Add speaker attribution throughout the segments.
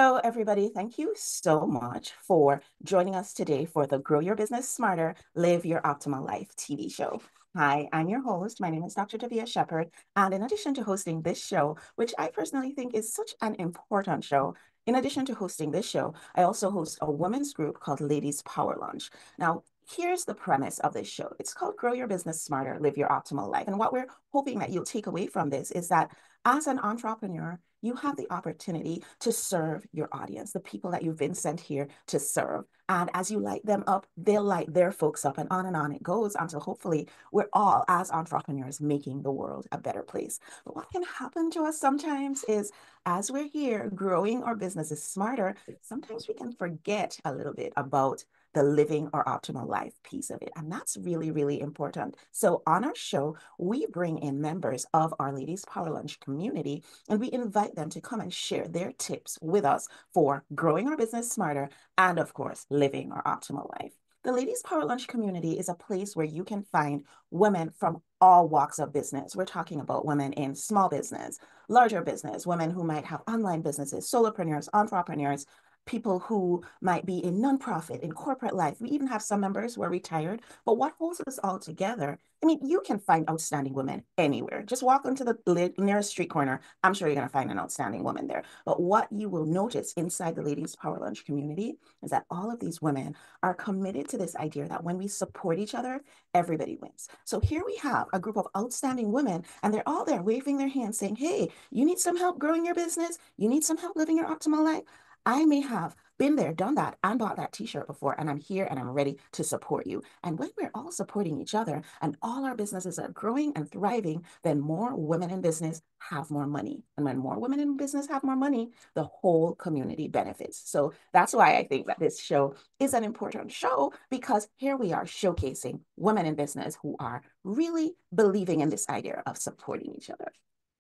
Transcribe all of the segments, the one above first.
Speaker 1: Hello, everybody. Thank you so much for joining us today for the Grow Your Business Smarter, Live Your Optimal Life TV show. Hi, I'm your host. My name is Dr. Davia Shepherd. And in addition to hosting this show, which I personally think is such an important show, in addition to hosting this show, I also host a women's group called Ladies Power Lunch. Now, here's the premise of this show. It's called Grow Your Business Smarter, Live Your Optimal Life. And what we're hoping that you'll take away from this is that as an entrepreneur, you have the opportunity to serve your audience, the people that you've been sent here to serve. And as you light them up, they'll light their folks up, and on it goes until hopefully we're all, as entrepreneurs, making the world a better place. But what can happen to us sometimes is as we're here growing our businesses smarter, sometimes we can forget a little bit about the living or optimal life piece of it. And that's really, really important. So on our show, we bring in members of our Ladies Power Lunch community, and we invite them to come and share their tips with us for growing our business smarter and, of course, living our optimal life. The Ladies Power Lunch community is a place where you can find women from all walks of business. We're talking about women in small business, larger business, women who might have online businesses, solopreneurs, entrepreneurs, people who might be in nonprofit, in corporate life. We even have some members who are retired. But what holds us all together, I mean, you can find outstanding women anywhere. Just walk into the nearest street corner. I'm sure you're going to find an outstanding woman there. But what you will notice inside the Ladies Power Lunch community is that all of these women are committed to this idea that when we support each other, everybody wins. So here we have a group of outstanding women, and they're all there waving their hands saying, hey, you need some help growing your business? You need some help living your optimal life? I may have been there, done that, and bought that t-shirt before, and I'm here and I'm ready to support you. And when we're all supporting each other and all our businesses are growing and thriving, then more women in business have more money. And when more women in business have more money, the whole community benefits. So that's why I think that this show is an important show, because here we are showcasing women in business who are really believing in this idea of supporting each other.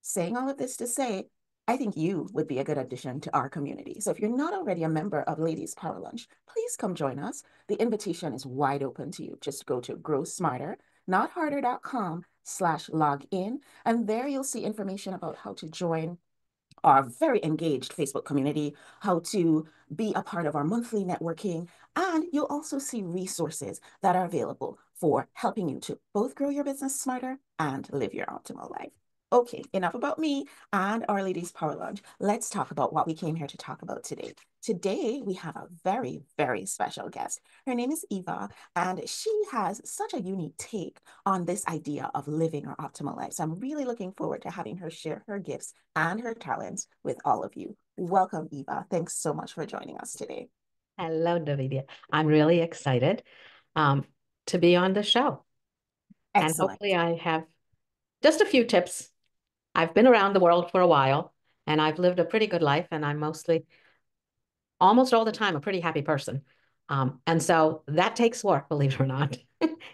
Speaker 1: Saying all of this to say, I think you would be a good addition to our community. So if you're not already a member of Ladies Power Lunch, please come join us. The invitation is wide open to you. Just go to growsmarter.com/login, and there you'll see information about how to join our very engaged Facebook community, how to be a part of our monthly networking, and you'll also see resources that are available for helping you to both grow your business smarter and live your optimal life. Okay, enough about me and our Ladies Power Lunch. Let's talk about what we came here to talk about today. Today, we have a very, very special guest. Her name is Eva, and she has such a unique take on this idea of living our optimal life. So I'm really looking forward to having her share her gifts and her talents with all of you. Welcome, Eva. Thanks so much for joining us today.
Speaker 2: Hello, Davida. I'm really excited um, to be on the show. And
Speaker 1: Excellent.
Speaker 2: hopefully I have just a few tips. I've been around the world for a while and I've lived a pretty good life, and I'm almost all the time, a pretty happy person. And so that takes work, believe it or not.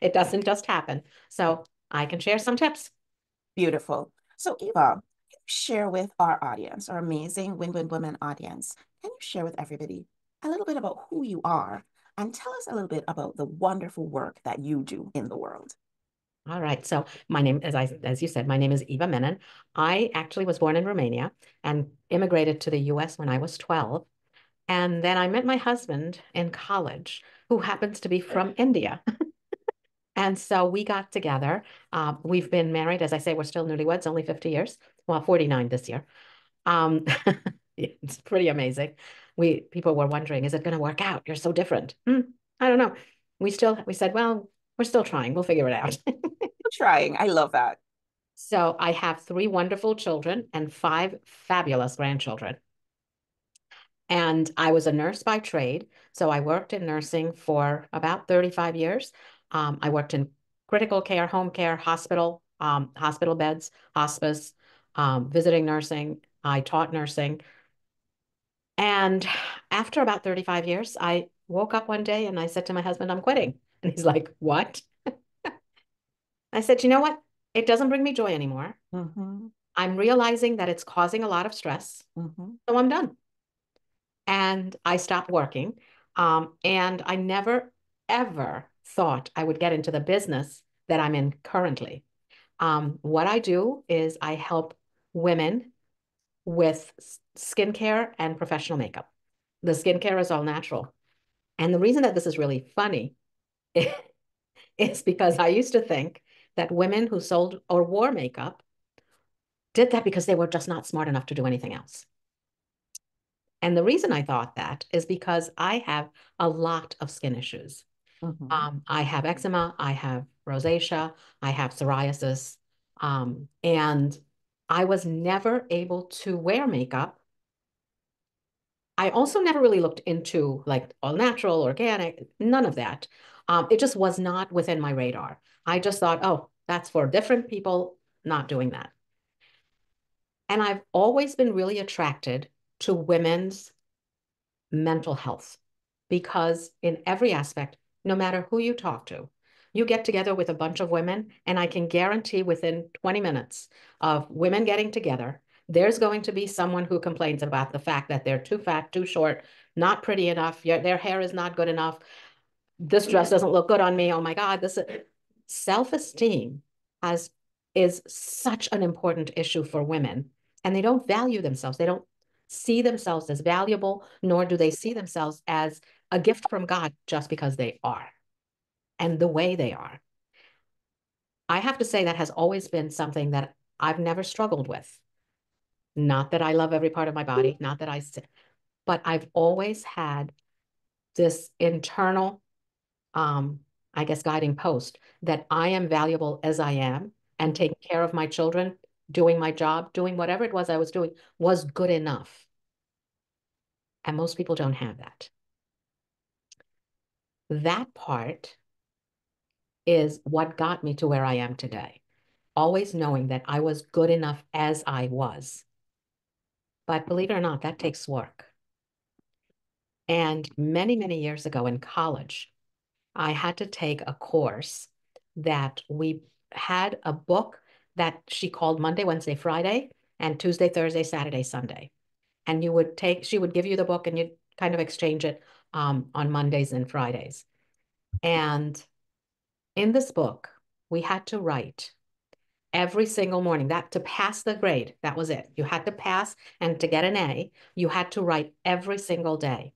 Speaker 2: It doesn't just happen. So I can share some tips.
Speaker 1: Beautiful. So, Eva, can you share with our audience, our amazing Win-Win Women audience, can you share with everybody a little bit about who you are and tell us a little bit about the wonderful work that you do in the world?
Speaker 2: All right. So my name, as you said, my name is Eva Menon. I actually was born in Romania and immigrated to the US when I was 12. And then I met my husband in college, who happens to be from India. And so we got together. We've been married, as I say, we're still newlyweds, only 50 years. Well, 49 this year. Um, it's pretty amazing. People were wondering, is it going to work out? You're so different. I don't know. We said, well, we're still trying. We'll figure it out.
Speaker 1: Trying. I love that.
Speaker 2: So I have three wonderful children and five fabulous grandchildren. And I was a nurse by trade. So I worked in nursing for about 35 years. I worked in critical care, home care, hospital beds, hospice, visiting nursing. I taught nursing. And after about 35 years, I woke up one day and I said to my husband, I'm quitting. And he's like, what? I said, you know what? It doesn't bring me joy anymore.
Speaker 1: Mm-hmm.
Speaker 2: I'm realizing that it's causing a lot of stress.
Speaker 1: Mm-hmm.
Speaker 2: So I'm done. And I stopped working. And I never, ever thought I would get into the business that I'm in currently. What I do is I help women with skincare and professional makeup. the skincare is all natural. And the reason that this is really funny is because I used to think that women who sold or wore makeup did that because they were just not smart enough to do anything else. And the reason I thought that is because I have a lot of skin issues.
Speaker 1: Mm-hmm.
Speaker 2: I have eczema, I have rosacea, I have psoriasis, and I was never able to wear makeup. I also never really looked into like all natural, organic, none of that. It just was not within my radar. I just thought, oh, that's for different people, not doing that. And I've always been really attracted to women's mental health because in every aspect, no matter who you talk to, you get together with a bunch of women, and I can guarantee within 20 minutes of women getting together, there's going to be someone who complains about the fact that they're too fat, too short, not pretty enough, their hair is not good enough, this dress doesn't look good on me. Oh my God, this self-esteem has is such an important issue for women, and they don't value themselves. They don't see themselves as valuable, nor do they see themselves as a gift from God just because they are and the way they are. I have to say that has always been something that I've never struggled with. Not that I love every part of my body, not that but I've always had this internal um, I guess, guiding post that I am valuable as I am, and taking care of my children, doing my job, doing whatever it was I was doing was good enough. And most people don't have that. That part is what got me to where I am today. Always knowing that I was good enough as I was. But believe it or not, that takes work. And many, many years ago in college, I had to take a course that we had a book that she called Monday, Wednesday, Friday, and Tuesday, Thursday, Saturday, Sunday. And she would give you the book and you'd kind of exchange it on Mondays and Fridays. And in this book, we had to write every single morning that to pass the grade, that was it. You had to pass, and to get an A, you had to write every single day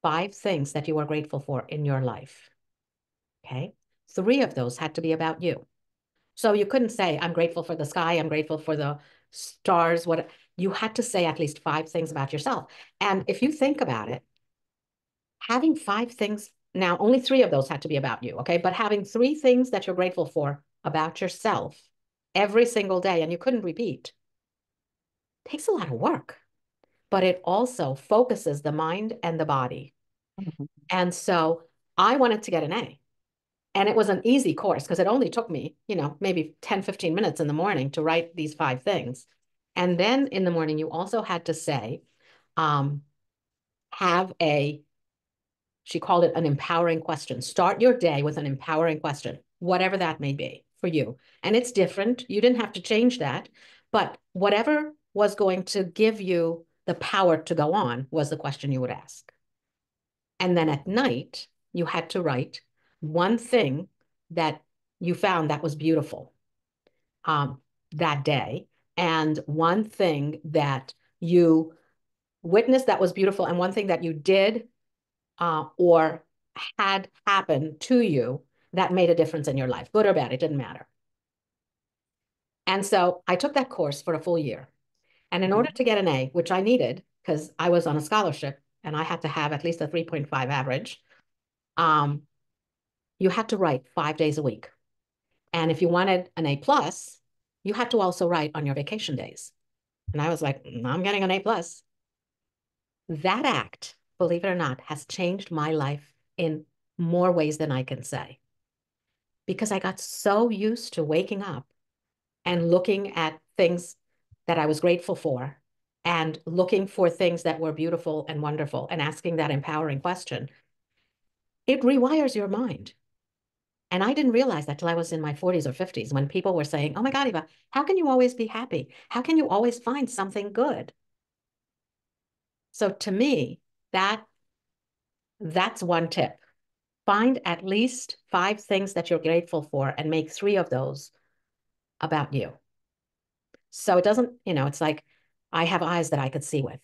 Speaker 2: 5 things that you are grateful for in your life. Okay. 3 of those had to be about you. So you couldn't say, I'm grateful for the sky, I'm grateful for the stars. What you had to say at least 5 things about yourself. And if you think about it, having 5 things, now only 3 of those had to be about you, okay? But having 3 things that you're grateful for about yourself every single day, and you couldn't repeat, takes a lot of work. But it also focuses the mind and the body.
Speaker 1: Mm-hmm.
Speaker 2: And so I wanted to get an A. And it was an easy course because it only took me, maybe 10, 15 minutes in the morning to write these 5 things. And then in the morning, you also had to say, um, have she called it an empowering question. Start your day with an empowering question, whatever that may be for you. And it's different. You didn't have to change that, but whatever was going to give you the power to go on was the question you would ask. And then at night, you had to write one thing that you found that was beautiful um, that day, and one thing that you witnessed that was beautiful, and one thing that you did or had happen to you that made a difference in your life, good or bad, it didn't matter. And so I took that course for a full year. And in order to get an A, which I needed because I was on a scholarship and I had to have at least a 3.5 average, um, you had to write 5 days a week. And if you wanted an A plus, you had to also write on your vacation days. And I was like, I'm getting an A plus. That act, believe it or not, has changed my life in more ways than I can say. Because I got so used to waking up and looking at things that I was grateful for and looking for things that were beautiful and wonderful and asking that empowering question. It rewires your mind. And I didn't realize that till I was in my 40s or 50s when people were saying, oh my God, Eva, how can you always be happy? How can you always find something good? So to me, that's one tip. Find at least 5 things that you're grateful for and make 3 of those about you. So it doesn't, it's like I have eyes that I could see with.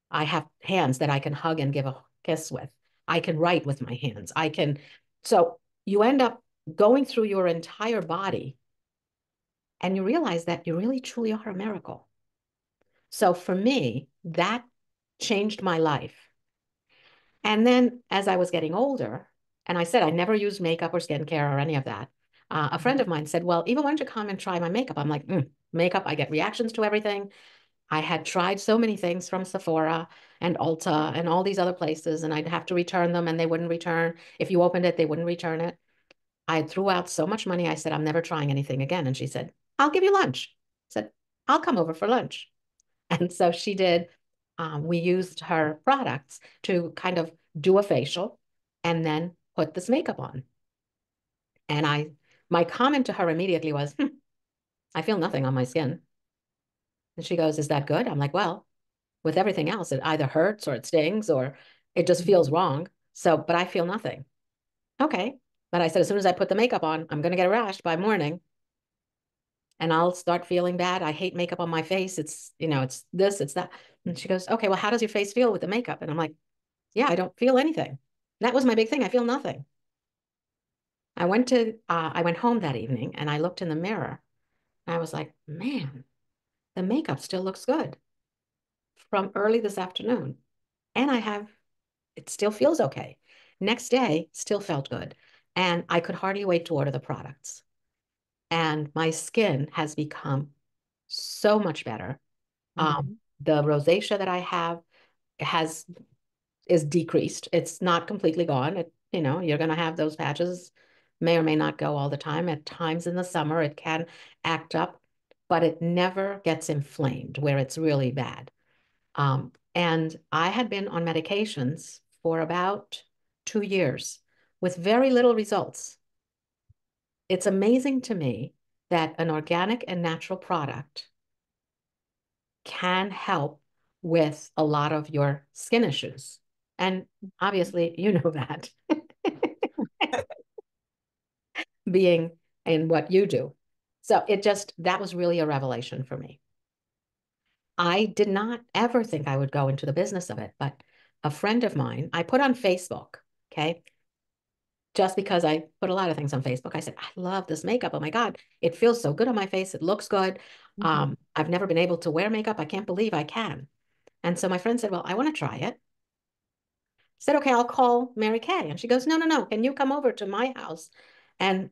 Speaker 2: I have hands that I can hug and give a kiss with. I can write with my hands. I can. So you end up going through your entire body and you realize that you really truly are a miracle. So for me, that changed my life. And then as I was getting older, and I said I never used makeup or skincare or any of that, a friend of mine said, well, Eva, why don't you come and try my makeup? I'm like, makeup, I get reactions to everything. I had tried so many things from Sephora and Ulta and all these other places, and I'd have to return them and they wouldn't return. If you opened it, they wouldn't return it. I threw out so much money. I said, I'm never trying anything again. And she said, I'll give you lunch. I said, I'll come over for lunch. And so she did. We used her products to kind of do a facial and then put this makeup on. And my comment to her immediately was, I feel nothing on my skin. And she goes, is that good? I'm like, well, with everything else, it either hurts or it stings or it just feels wrong. So, but I feel nothing. Okay. But I said, as soon as I put the makeup on, I'm going to get a rash by morning and I'll start feeling bad. I hate makeup on my face. It's, it's this, it's that. And she goes, okay, well, how does your face feel with the makeup? And I'm like, yeah, I don't feel anything. That was my big thing. I feel nothing. I went home that evening and I looked in the mirror and I was like, man, the makeup still looks good from early this afternoon. And it still feels okay. Next day, still felt good. And I could hardly wait to order the products. And my skin has become so much better.
Speaker 1: Mm-hmm.
Speaker 2: The rosacea that I have has is decreased. It's not completely gone. You're going to have those patches, may or may not go all the time. At times in the summer, it can act up, but it never gets inflamed where it's really bad. And I had been on medications for about 2 years with very little results. It's amazing to me that an organic and natural product can help with a lot of your skin issues. And obviously, you know that being in what you do. So that was really a revelation for me. I did not ever think I would go into the business of it, but a friend of mine, I put on Facebook, okay? Just because I put a lot of things on Facebook, I said, I love this makeup. Oh my God, it feels so good on my face. It looks good.
Speaker 1: Mm-hmm.
Speaker 2: I've never been able to wear makeup. I can't believe I can. And so my friend said, well, I want to try it. Said, okay, I'll call Mary Kay. And she goes, no, no, no. Can you come over to my house and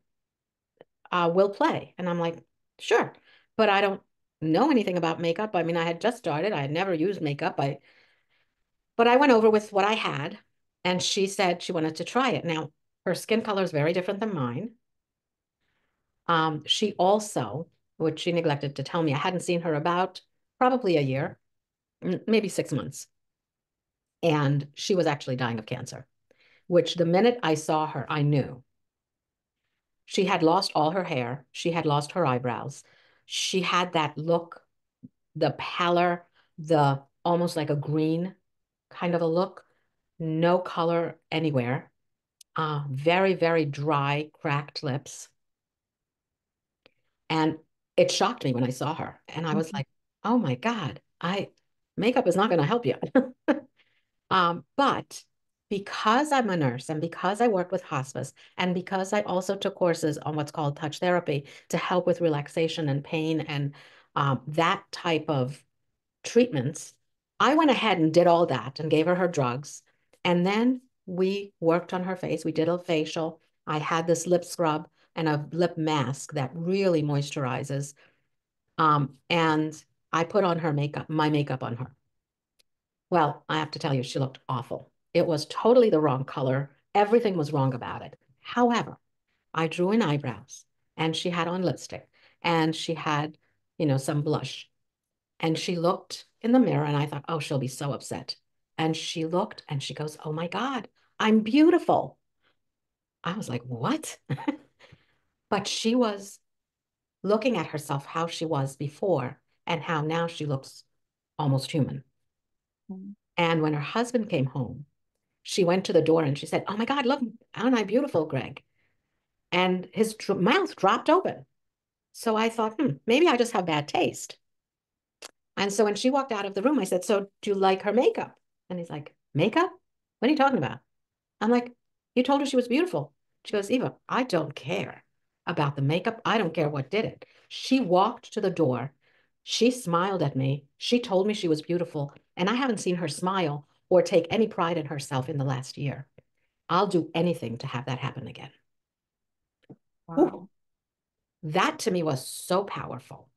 Speaker 2: we'll play? And I'm like, sure. But I don't know anything about makeup. I mean, I had just started. I had never used makeup. But I went over with what I had and she said she wanted to try it. Now, her skin color is very different than mine. She also, which she neglected to tell me, I hadn't seen her about probably a year, maybe 6 months. And she was actually dying of cancer, which the minute I saw her, I knew. She had lost all her hair. She had lost her eyebrows. She had that look, the pallor, the almost like a green kind of a look, no color anywhere, very, very dry, cracked lips. And it shocked me when I saw her. And I was
Speaker 1: Mm-hmm.
Speaker 2: like, oh my God, makeup is not going to help you. But because I'm a nurse and because I work with hospice and because I also took courses on what's called touch therapy to help with relaxation and pain and that type of treatments, I went ahead and did all that and gave her drugs. And then we worked on her face. We did a facial. I had this lip scrub and a lip mask that really moisturizes. And I put on my makeup on her. Well, I have to tell you, she looked awful. It was totally the wrong color. Everything was wrong about it. However, I drew in eyebrows and she had on lipstick and she had, some blush. And she looked in the mirror and I thought, oh, she'll be so upset. And she looked and she goes, oh my God, I'm beautiful. I was like, what? But she was looking at herself how she was before and how now she looks almost human. And when her husband came home, she went to the door and she said, oh my God, look, aren't I beautiful, Greg? And his mouth dropped open. So I thought, maybe I just have bad taste. And so when she walked out of the room, I said, "So do you like her makeup?" And he's like, "Makeup? What are you talking about?" I'm like, "You told her she was beautiful." She goes, "Eva, I don't care about the makeup. I don't care what did it. She walked to the door. She smiled at me. She told me she was beautiful. And I haven't seen her smile or take any pride in herself in the last year. I'll do anything to have that happen again." Ooh,
Speaker 1: Wow.
Speaker 2: that to me was so powerful.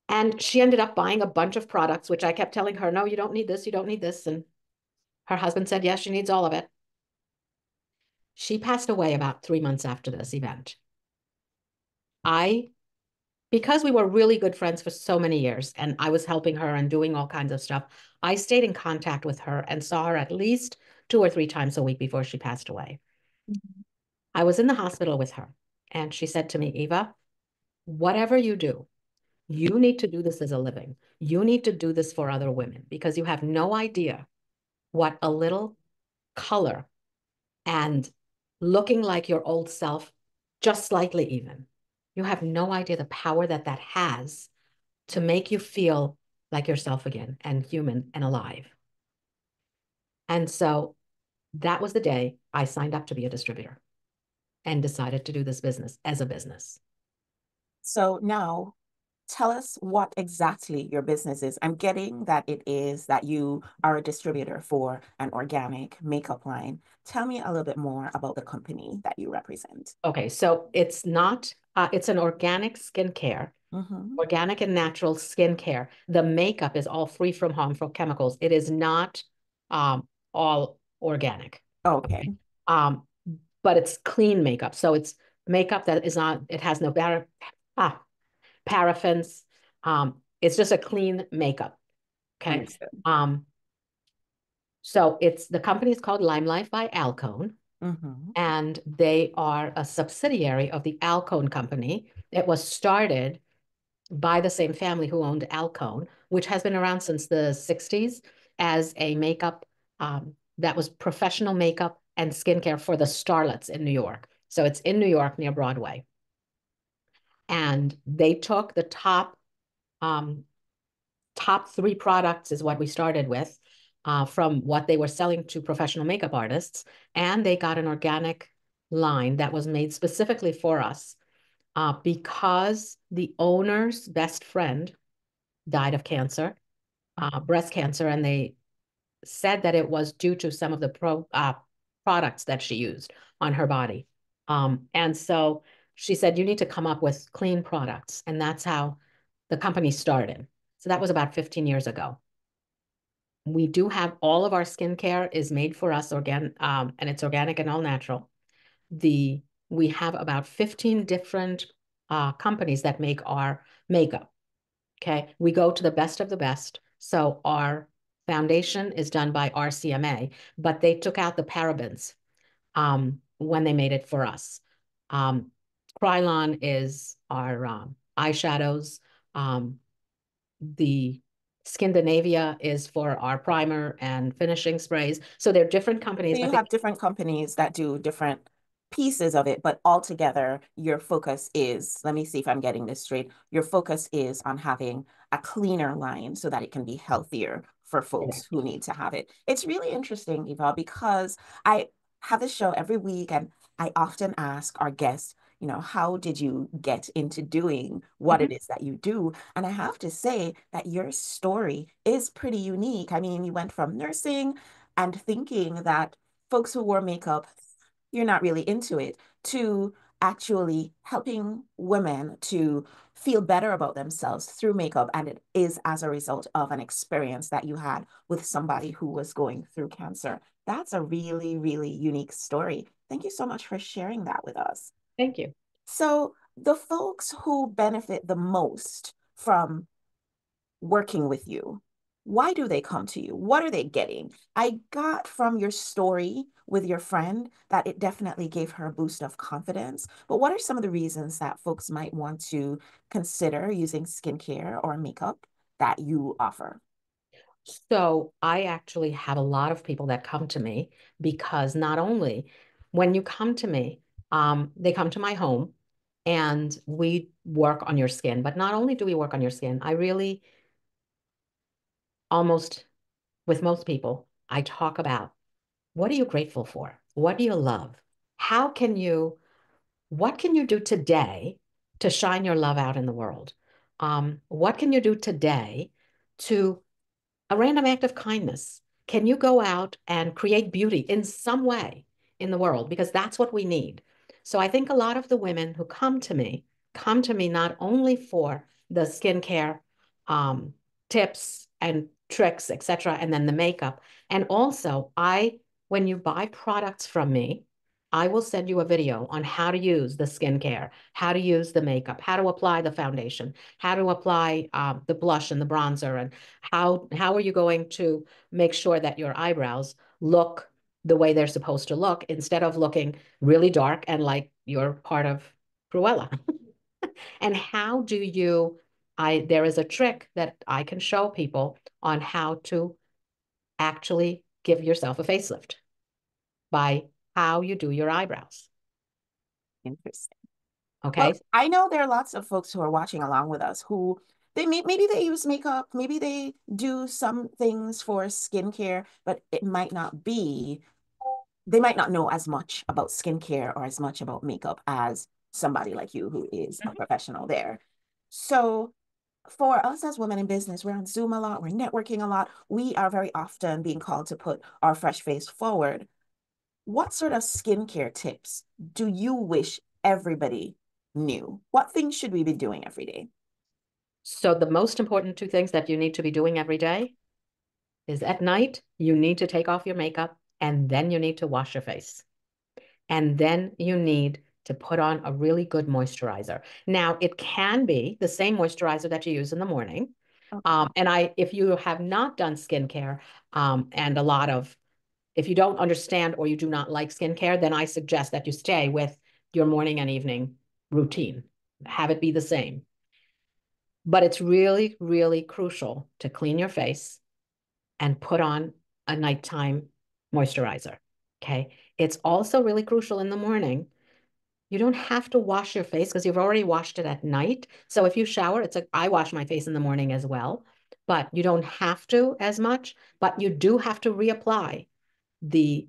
Speaker 2: And she ended up buying a bunch of products, which I kept telling her, "No, you don't need this. You don't need this." And her husband said, "Yes, she needs all of it." She passed away about 3 months after this event. I, because we were really good friends for so many years and I was helping her and doing all kinds of stuff, I stayed in contact with her and saw her at least 2 or 3 times a week before she passed away.
Speaker 1: Mhm.
Speaker 2: I was in the hospital with her and she said to me, "Eva, whatever you do, you need to do this as a living. You need to do this for other women because you have no idea what a little color and looking like your old self, just slightly even. You have no idea the power that that has to make you feel like yourself again and human and alive." And so that was the day I signed up to be a distributor and decided to do this business as a business.
Speaker 1: So now tell us what exactly your business is. I'm getting that it is that you are a distributor for an organic makeup line. Tell me a little bit more about the company that you represent.
Speaker 2: Okay, so it's not, it's an organic skincare,
Speaker 1: Mm-hmm.
Speaker 2: organic and natural skincare. The makeup is all free from harmful chemicals. It is not all organic.
Speaker 1: Okay.
Speaker 2: Okay. But it's clean makeup. So it's makeup that is not, it has no ah, paraffins. It's just a clean makeup. Okay.
Speaker 1: Understood.
Speaker 2: So it's the company is called Limelife by Alcone,
Speaker 1: Mm-hmm.
Speaker 2: and they are a subsidiary of the Alcone company. It was started by the same family who owned Alcone, which has been around since the 60s as a makeup that was professional makeup and skincare for the starlets in New York. So it's in New York near Broadway. And they took the um, top three products is what we started with from what they were selling to professional makeup artists. And they got an organic line that was made specifically for us because the owner's best friend died of cancer, breast cancer, and they said that it was due to some of the products that she used on her body. And so she said, "You need to come up with clean products." And that's how the company started. So that was about 15 years ago. We do have all of our skincare is made for us and it's organic and all natural. The we have about 15 different companies that make our makeup. Okay, we go to the best of the best. So our foundation is done by RCMA, but they took out the parabens when they made it for us. Um, Krylon is our eyeshadows. Um, the Scandinavia is for our primer and finishing sprays. So they're different
Speaker 1: So
Speaker 2: companies, but
Speaker 1: you
Speaker 2: they
Speaker 1: have different companies that do different pieces of it, but altogether, your focus is, let me see if I'm getting this straight. Your focus is on having a cleaner line so that it can be healthier for folks who need to have it. It's really interesting, Eva, because I have this show every week and I often ask our guests, how did you get into doing what
Speaker 2: Mhm.
Speaker 1: it is that you do? And I have to say that your story is pretty unique. I mean, you went from nursing and thinking that folks who wear makeup, you're not really into it, to actually helping women to feel better about themselves through makeup. And it is as a result of an experience that you had with somebody who was going through cancer. That's a really, really unique story. Thank you so much for sharing that with us.
Speaker 2: Thank you.
Speaker 1: So, the folks who benefit the most from working with you? Why do they come to you? What are they getting? I got from your story with your friend that it definitely gave her a boost of confidence. But what are some of the reasons that folks might want to consider using skincare or makeup that you offer?
Speaker 2: So I actually have a lot of people that come to me because not only when you come to me, they come to my home. and we work on your skin. But not only do we work on your skin, I really almost with most people, I talk about what are you grateful for? What do you love? How can you, what can you do today to shine your love out in the world? What can you do today to a random act of kindness? Can you go out and create beauty in some way in the world? Because that's what we need. So I think a lot of the women who come to me not only for the skincare um, tips and tricks, etc., and then the makeup. And also, when you buy products from me, I will send you a video on how to use the skincare, how to use the makeup, how to apply the foundation, how to apply the blush and the bronzer, and how are you going to make sure that your eyebrows look the way they're supposed to look instead of looking really dark and like you're part of Cruella? And how do you, there is a trick that I can show people on how to actually give yourself a facelift by how you do your eyebrows.
Speaker 1: Interesting.
Speaker 2: Okay.
Speaker 1: Well, I know there are lots of folks who are watching along with us who maybe they use makeup, maybe they do some things for skincare, but it might not be, they might not know as much about skincare or as much about makeup as somebody like you who is a
Speaker 2: Mhm.
Speaker 1: professional there. So for us as women in business, we're on Zoom a lot, we're networking a lot. We are very often being called to put our fresh face forward. What sort of skincare tips do you wish everybody knew? What things should we be doing every day?
Speaker 2: So the most important two things that you need to be doing every day is at night, you need to take off your makeup and then you need to wash your face. And then you need to put on a really good moisturizer. Now, it can be the same moisturizer that you use in the morning.
Speaker 1: Okay.
Speaker 2: If you have not done skincare, and if you don't understand or you do not like skincare, then I suggest that you stay with your morning and evening routine. Have it be the same. But it's really, really crucial to clean your face and put on a nighttime moisturizer. Okay. It's also really crucial in the morning. You don't have to wash your face because you've already washed it at night. So if you shower, I wash my face in the morning as well, but you don't have to as much, but you do have to reapply the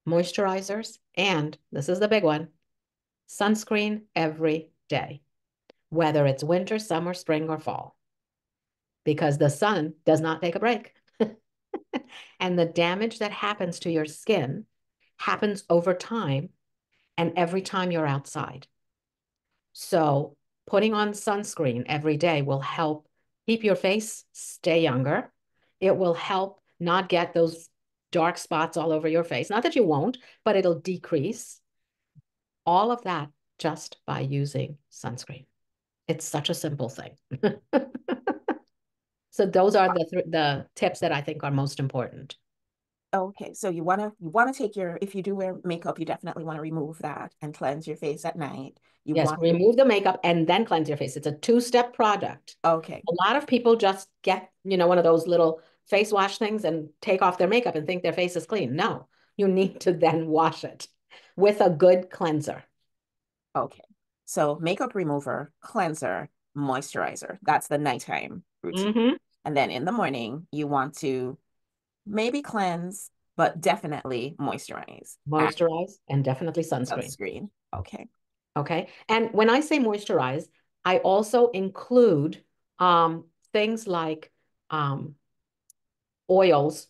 Speaker 2: moisturizers. And this is the big one, sunscreen every day, whether it's winter, summer, spring, or fall, because the sun does not take a break. And the damage that happens to your skin happens over time and every time you're outside. So putting on sunscreen every day will help keep your face stay younger. It will help not get those dark spots all over your face. Not that you won't, but it'll decrease all of that just by using sunscreen. It's such a simple thing. So those are the tips that I think are most important.
Speaker 1: Okay, so you wanna take your if you do wear makeup, you definitely want to remove that and cleanse your face at night. You
Speaker 2: Yes,
Speaker 1: want
Speaker 2: remove the makeup and then cleanse your face. It's a two-step product.
Speaker 1: okay,
Speaker 2: A lot of people just get, one of those little face wash things and take off their makeup and think their face is clean. No, you need to then wash it with a good cleanser.
Speaker 1: okay. So makeup remover, cleanser, moisturizer. That's the nighttime routine.
Speaker 2: Hmm.
Speaker 1: And then in the morning, you want to maybe cleanse, but definitely moisturize and
Speaker 2: Moisturize and definitely sunscreen.
Speaker 1: sunscreen. Okay.
Speaker 2: Okay. And when I say moisturize, I also include things like um, oils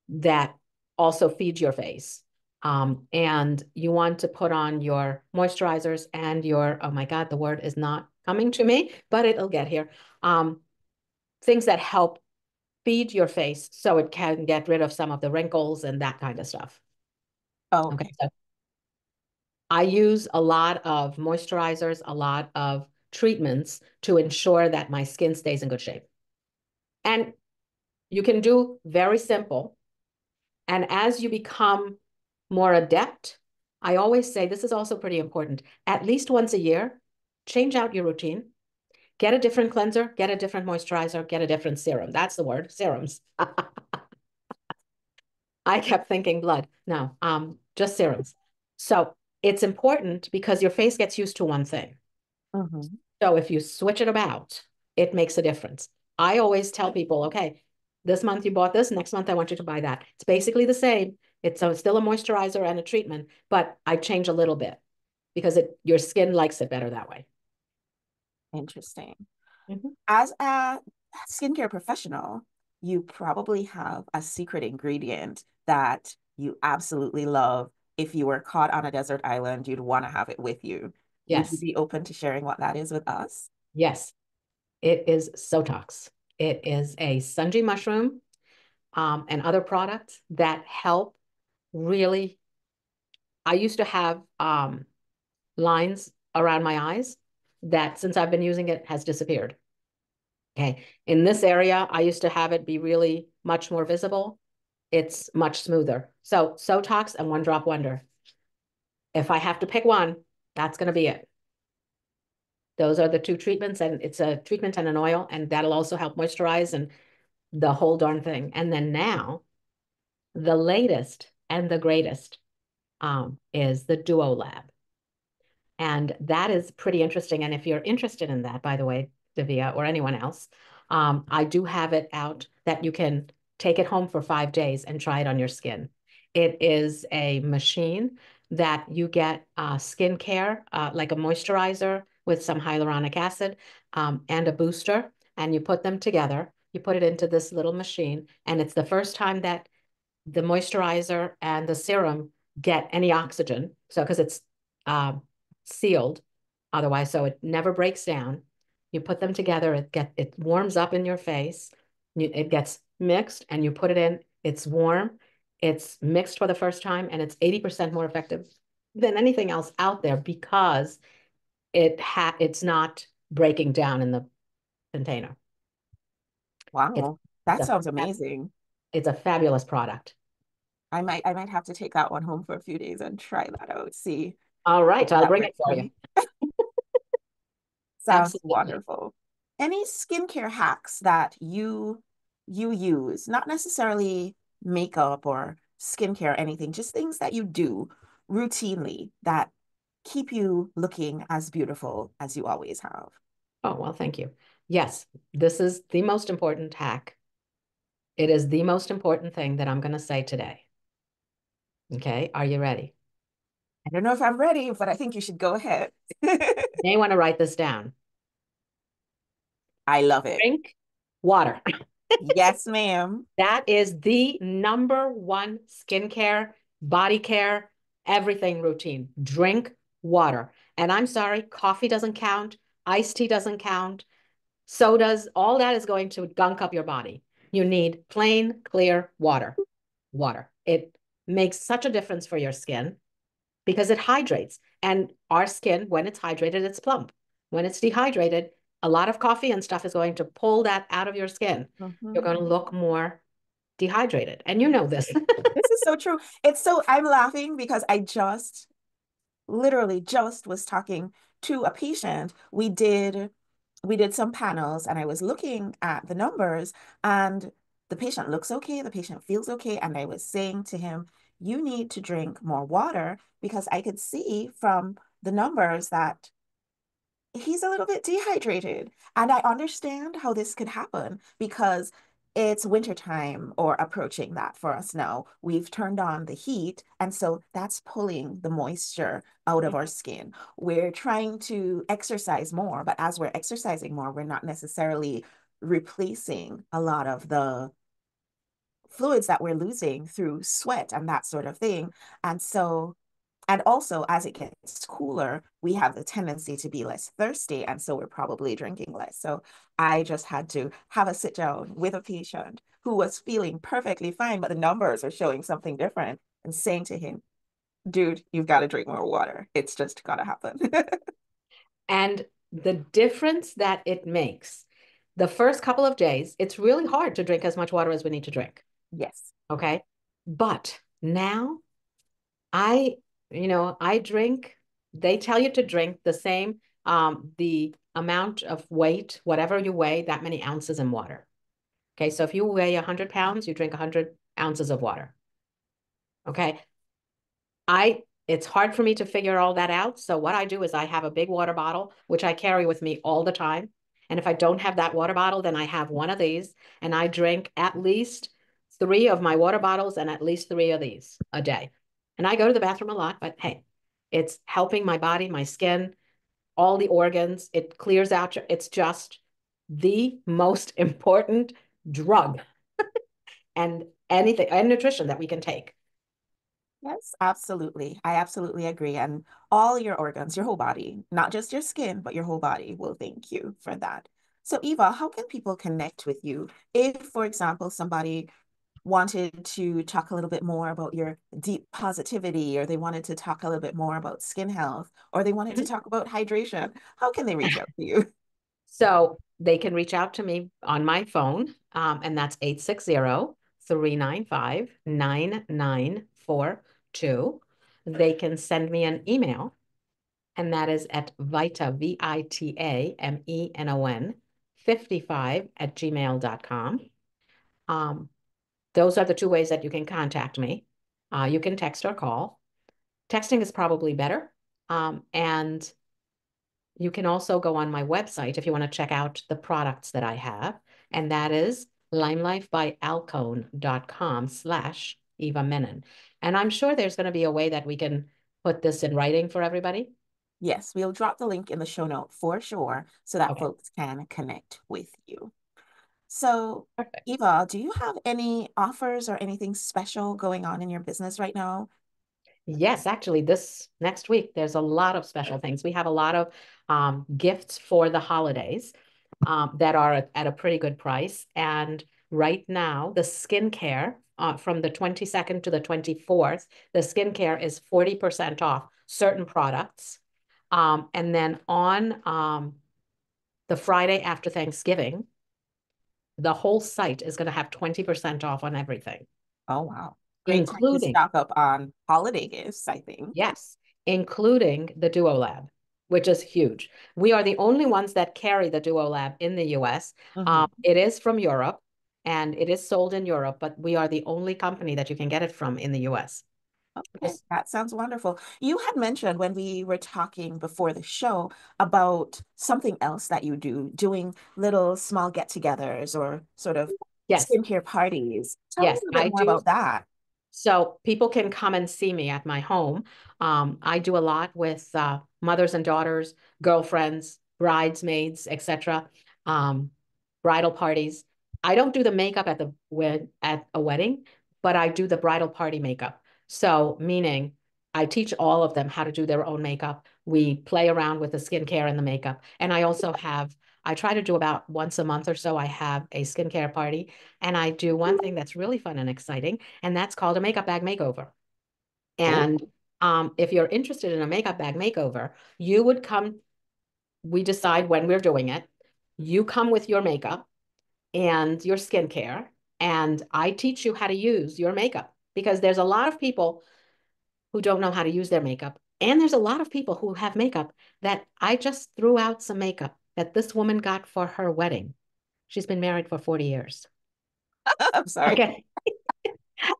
Speaker 2: that also feed your face. And you want to put on your moisturizers and oh my God, the word is not coming to me, but it'll get here. Um, Things that help feed your face so it can get rid of some of the wrinkles and that kind of stuff. Okay.
Speaker 1: Okay.
Speaker 2: So I use a lot of moisturizers, a lot of treatments to ensure that my skin stays in good shape. And you can do very simple. And as you become more adept, I always say this is also pretty important. At least once a year, change out your routine. Get a different cleanser, get a different moisturizer, get a different serum. That's the word, serums. I kept thinking blood. No, just serums. So it's important because your face gets used to one thing.
Speaker 1: Mhm.
Speaker 2: So if you switch it about, it makes a difference. I always tell people, okay, this month you bought this, next month I want you to buy that. It's basically the same. It's still a moisturizer and a treatment, but I change a little bit because your skin likes it better that way.
Speaker 1: Interesting.
Speaker 2: Mhm.
Speaker 1: As a skincare professional, you probably have a secret ingredient that you absolutely love. If you were caught on a desert island, you'd want to have it with you. Would you
Speaker 2: Yes,
Speaker 1: be open to sharing what that is with us?
Speaker 2: yes, it is Sotox. It is a sunji mushroom and other products that help really. I used to have lines around my eyes that since I've been using it has disappeared. Okay. In this area, I used to have it be really much more visible. It's much smoother. So Sotox and One Drop Wonder. If I have to pick one, that's going to be it. Those are the two treatments, and it's a treatment and an oil, and that'll also help moisturize and the whole darn thing. And then now, the latest and the greatest is the Duo Lab. And that is pretty interesting. And if you're interested in that, by the way, Davia or anyone else, I do have it out that you can take it home for 5 days and try it on your skin. It is a machine that you get skincare, like a moisturizer with some hyaluronic acid and a booster, and you put them together. You put it into this little machine, and it's the first time that the moisturizer and the serum get any oxygen. So, because it's uh, sealed otherwise, so it never breaks down. You put them together, it warms up in your face. It gets mixed, and you put it in. It's warm. It's mixed for the first time, and it's 80% more effective than anything else out there because it's not breaking down in the container. It's
Speaker 1: Wow,
Speaker 2: it's
Speaker 1: that
Speaker 2: a
Speaker 1: sounds amazing.
Speaker 2: it's a fabulous product.
Speaker 1: I might have to take that one home for a few days and try that out, see
Speaker 2: All right,
Speaker 1: if
Speaker 2: I'll
Speaker 1: that
Speaker 2: bring
Speaker 1: works
Speaker 2: it for
Speaker 1: for
Speaker 2: you.
Speaker 1: me. Sounds
Speaker 2: Absolutely.
Speaker 1: wonderful. Any skincare hacks that you use, not necessarily makeup or skincare, anything, just things that you do routinely that keep you looking as beautiful as you always have.
Speaker 2: Oh, well, thank you. Yes, this is the most important hack. It is the most important thing that I'm going to say today. Okay, are you ready?
Speaker 1: I don't know if I'm ready, but I think you should go ahead.
Speaker 2: You may want to write this down.
Speaker 1: I love it.
Speaker 2: Drink water.
Speaker 1: Yes, ma'am.
Speaker 2: That is the number one skincare, body care, everything routine. Drink water. And I'm sorry, coffee doesn't count, iced tea doesn't count, sodas, all that is going to gunk up your body. You need plain, clear water. Water. It makes such a difference for your skin because it hydrates. And our skin, when it's hydrated, it's plump. When it's dehydrated, a lot of coffee and stuff is going to pull that out of your skin. You're
Speaker 1: Mhm.
Speaker 2: going to look more dehydrated. And you know this.
Speaker 1: This is so true. I'm laughing because I just literally just was talking to a patient. We did some panels and I was looking at the numbers and the patient looks okay, the patient feels okay. And I was saying to him, you need to drink more water because I could see from the numbers that he's a little bit dehydrated. And I understand how this could happen because it's wintertime or approaching that for us now. We've turned on the heat, and so that's pulling the moisture out of our skin. We're trying to exercise more, but as we're exercising more, we're not necessarily replacing a lot of the fluids that we're losing through sweat and that sort of thing. And so and also, as it gets cooler, we have the tendency to be less thirsty. And so we're probably drinking less. So I just had to have a sit down with a patient who was feeling perfectly fine, but the numbers are showing something different and saying to him, dude, you've got to drink more water. It's just got to happen.
Speaker 2: And the difference that it makes, the first couple of days, it's really hard to drink as much water as we need to drink.
Speaker 1: Yes.
Speaker 2: Okay. But now I, I drink, they tell you to drink the same, the amount of weight, whatever you weigh, that many ounces in water. Okay. So if you weigh 100 pounds, you drink 100 ounces of water. Okay. I It's hard for me to figure all that out. So what I do is I have a big water bottle, which I carry with me all the time. And if I don't have that water bottle, then I have one of these and I drink at least three of my water bottles and at least three of these a day. And I go to the bathroom a lot, but hey, it's helping my body, my skin, all the organs. It clears out. It's just the most important drug and anything and nutrition that we can take.
Speaker 1: Yes, absolutely. I absolutely agree. And all your organs, your whole body, not just your skin, but your whole body will thank you for that. So, Eva, how can people connect with you? If, for example, somebody wanted to talk a little bit more about your deep positivity, or they wanted to talk a little bit more about skin health, or they wanted to
Speaker 2: Mhm.
Speaker 1: talk about hydration, how can they reach out to you?
Speaker 2: So they can reach out to me on my phone, and that's 860-395-9942. They can send me an email, and that is at Vita, VITAMENON, 55 at gmail.com. Those are the two ways that you can contact me. You can text or call. Texting is probably better. And you can also go on my website if you want to check out the products that I have, and that is limelifebyalcone.com/Eva Menon. And I'm sure there's going to be a way that we can put this in writing for everybody.
Speaker 1: Yes, we'll drop the link in the show note for sure so that
Speaker 2: Okay,
Speaker 1: folks can connect with you. So,
Speaker 2: perfect.
Speaker 1: Eva, do you have any offers or anything special going on in your business right now?
Speaker 2: Yes, actually, this next week, there's a lot of special things. We have a lot of gifts for the holidays that are at a pretty good price. And right now, the skincare from the 22nd to the 24th, the skincare is 40% off certain products. And then on the Friday after Thanksgiving, the whole site is going to have 20% off on everything,
Speaker 1: Oh, wow. Great time to
Speaker 2: including
Speaker 1: stock up on holiday gifts, I think.
Speaker 2: yes, including the Duo Lab, which is huge. We are the only ones that carry the Duo Lab in the US.
Speaker 1: Hmm.
Speaker 2: It is from Europe and it is sold in Europe, but we are the only company that you can get it from in the US.
Speaker 1: Okay,
Speaker 2: Yes.
Speaker 1: that sounds wonderful. You had mentioned when we were talking before the show about something else that you do, doing little small get-togethers or sort of
Speaker 2: Yes,
Speaker 1: skincare parties. Tell me a
Speaker 2: yes,
Speaker 1: little bit
Speaker 2: I
Speaker 1: more
Speaker 2: do.
Speaker 1: about that.
Speaker 2: So people can come and see me at my home. I do a lot with mothers and daughters, girlfriends, bridesmaids, etc. Um, bridal parties. I don't do the makeup at at a wedding, but I do the bridal party makeup. So meaning I teach all of them how to do their own makeup. We play around with the skincare and the makeup. And I also have, I try to do about once a month or so, I have a skincare party. And I do one thing that's really fun and exciting and that's called a makeup bag makeover.
Speaker 1: Oh,
Speaker 2: And if you're interested in a makeup bag makeover, you would come, we decide when we're doing it. You come with your makeup and your skincare, and I teach you how to use your makeup because there's a lot of people who don't know how to use their makeup. And there's a lot of people who have makeup that I just threw out some makeup that this woman got for her wedding. She's been married for 40 years.
Speaker 1: I'm sorry.
Speaker 2: Okay.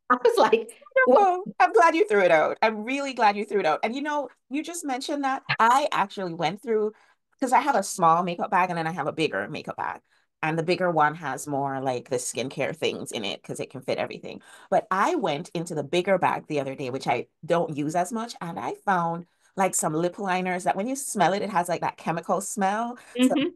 Speaker 2: I was like, what?
Speaker 1: Wonderful. I'm glad you threw it out. I'm really glad you threw it out. And you just mentioned that I actually went through because I have a small makeup bag and then I have a bigger makeup bag. And the bigger one has more like the skincare things in it because it can fit everything. But I went into the bigger bag the other day, which I don't use as much, and I found like some lip liners that when you smell it, it has like that chemical smell.
Speaker 2: Mhm.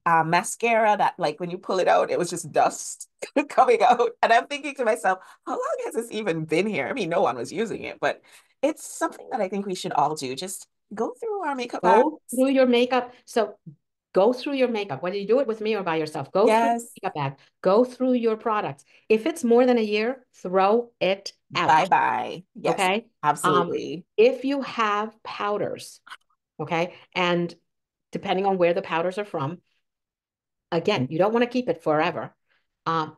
Speaker 1: Mascara that like when you pull it out, it was just dust coming out. And I'm thinking to myself, how long has this even been here? I mean, no one was using it, but it's something that I think we should all do. Just go through our makeup bags.
Speaker 2: Go through your makeup. So go through your makeup, whether you do it with me or by yourself, go through the
Speaker 1: Yes.
Speaker 2: makeup bag, go through your products. If it's more than a year, throw it
Speaker 1: Bye
Speaker 2: out.
Speaker 1: bye. Yes,
Speaker 2: Okay. Um,
Speaker 1: absolutely.
Speaker 2: if you have powders, okay, and depending on where the powders are from, again, you don't want to keep it forever. Um,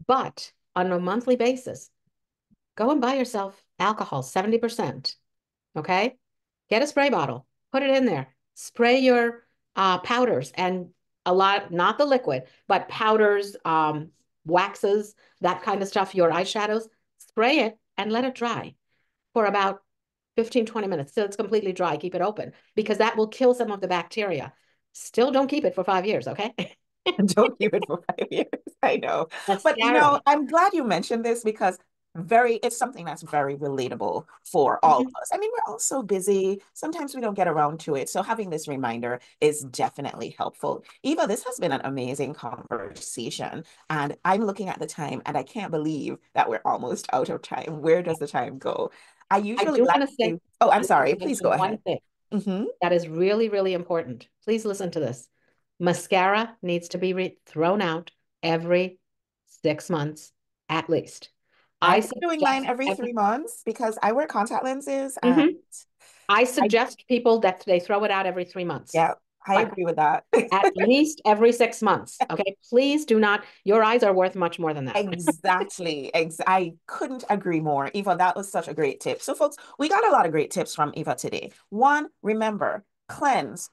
Speaker 2: but on a monthly basis, go and buy yourself alcohol, 70%. Okay. Get a spray bottle, put it in there, spray your powders and a lot, not the liquid, but powders, waxes, that kind of stuff, your eyeshadows, spray it and let it dry for about 15, 20 minutes till it's completely dry. Keep it open because that will kill some of the bacteria. Still don't keep it for 5 years, okay?
Speaker 1: Don't keep it for 5 years. I know. But
Speaker 2: Mascara.
Speaker 1: I'm glad you mentioned this because it's something that's very relatable for all of
Speaker 2: Mhm.
Speaker 1: us. I mean, we're all so busy. Sometimes we don't get around to it. So having this reminder is definitely helpful. Eva, this has been an amazing conversation. And I'm looking at the time and I can't believe that we're almost out of time. Where does the time go? I
Speaker 2: I
Speaker 1: usually
Speaker 2: do
Speaker 1: like
Speaker 2: want to say,
Speaker 1: to, oh, I'm
Speaker 2: I want
Speaker 1: sorry.
Speaker 2: to
Speaker 1: Please go
Speaker 2: mention one
Speaker 1: ahead.
Speaker 2: thing
Speaker 1: Hmm.
Speaker 2: that is really, really important. Please listen to this. Mascara needs to be thrown out every 6 months at least. I
Speaker 1: I've been doing mine
Speaker 2: suggest
Speaker 1: every 3 months because I wear contact lenses and
Speaker 2: Mhm. I
Speaker 1: I,
Speaker 2: suggest people that they throw it out every 3 months,
Speaker 1: yeah, I
Speaker 2: but
Speaker 1: agree with that.
Speaker 2: at least every 6 months. Okay. Please do not, your eyes are worth much more than that.
Speaker 1: Exactly. I couldn't agree more. Eva, that was such a great tip. So, folks, we got a lot of great tips from Eva today. One, remember, cleanse.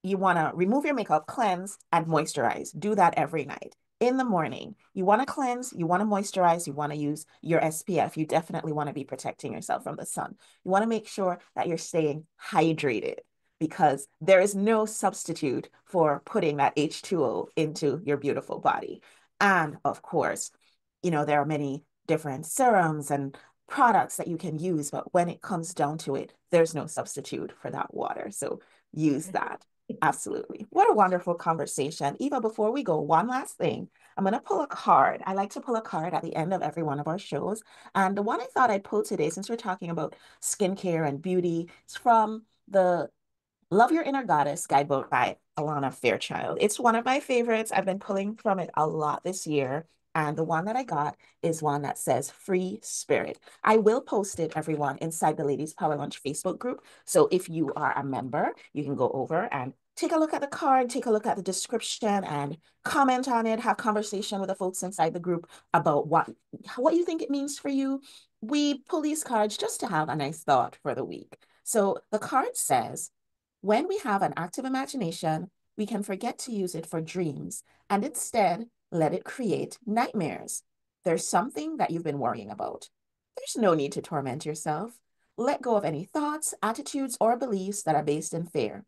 Speaker 1: You want to remove your makeup, cleanse, and moisturize. Do that every night. In the morning, you want to cleanse, you want to moisturize, you want to use your SPF. You definitely want to be protecting yourself from the sun. You want to make sure that you're staying hydrated because there is no substitute for putting that H2O into your beautiful body. And of course, there are many different serums and products that you can use, but when it comes down to it, there's no substitute for that water. So use that. Absolutely. What a wonderful conversation. Eva, before we go, one last thing. I'm going to pull a card. I like to pull a card at the end of every one of our shows. And the one I thought I'd pull today, since we're talking about skincare and beauty, is from the Love Your Inner Goddess guidebook by Alana Fairchild. It's one of my favorites. I've been pulling from it a lot this year. And the one that I got is one that says Free Spirit. I will post it, everyone, inside the Ladies Power Lunch Facebook group. So if you are a member, you can go over and take a look at the card, take a look at the description, and comment on it, have conversation with the folks inside the group about what you think it means for you. We pull these cards just to have a nice thought for the week. So the card says, when we have an active imagination, we can forget to use it for dreams and instead let it create nightmares. There's something that you've been worrying about. There's no need to torment yourself. Let go of any thoughts, attitudes, or beliefs that are based in fear.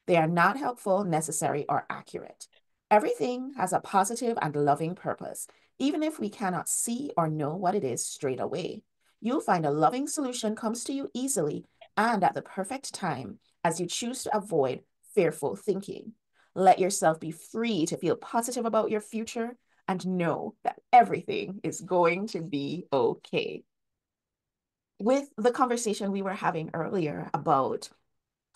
Speaker 1: They are not helpful, necessary, or accurate. Everything has a positive and loving purpose, even if we cannot see or know what it is straight away. You'll find a loving solution comes to you easily and at the perfect time as you choose to avoid fearful thinking. Let yourself be free to feel positive about your future and know that everything is going to be okay. With the conversation we were having earlier about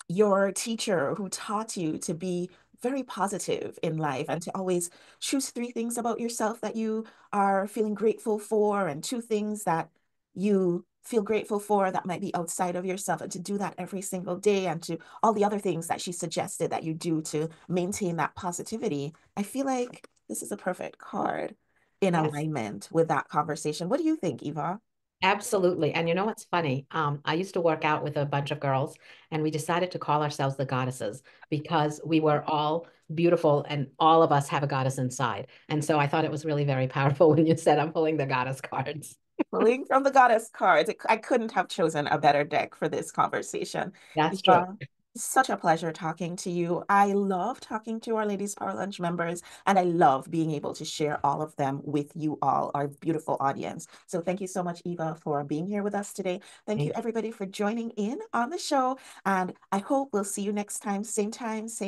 Speaker 1: your teacher who taught you to be very positive in life and to always choose three things about yourself that you are feeling grateful for and two things that you feel grateful for that might be outside of yourself, and to do that every single day, and to all the other things that she suggested that you do to maintain that positivity. I feel like this is a perfect card in
Speaker 2: Yes.
Speaker 1: alignment with that conversation. What do you think, Eva?
Speaker 2: Absolutely. And you know what's funny? I used to work out with a bunch of girls, and we decided to call ourselves the goddesses because we were all beautiful and all of us have a goddess inside. And so I thought it was really very powerful when you said I'm pulling the goddess cards.
Speaker 1: Pulling from the goddess cards. I couldn't have chosen a better deck for this conversation.
Speaker 2: That's true.
Speaker 1: Eva, such a pleasure talking to you. I love talking to our Ladies Power Lunch members, and I love being able to share all of them with you all, our beautiful audience. So thank you so much, Eva, for being here with us today. Thank you,
Speaker 2: Thank you.
Speaker 1: everybody, for joining in on the show. And I hope we'll see you next time, same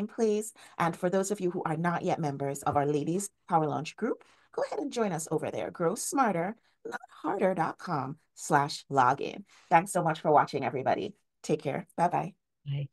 Speaker 1: place. And for those of you who are not yet members of our Ladies Power Lunch group, go ahead and join us over there. Grow smarter notharder.com/login. Thanks so much for watching, everybody. Take care. Bye bye.
Speaker 2: Bye.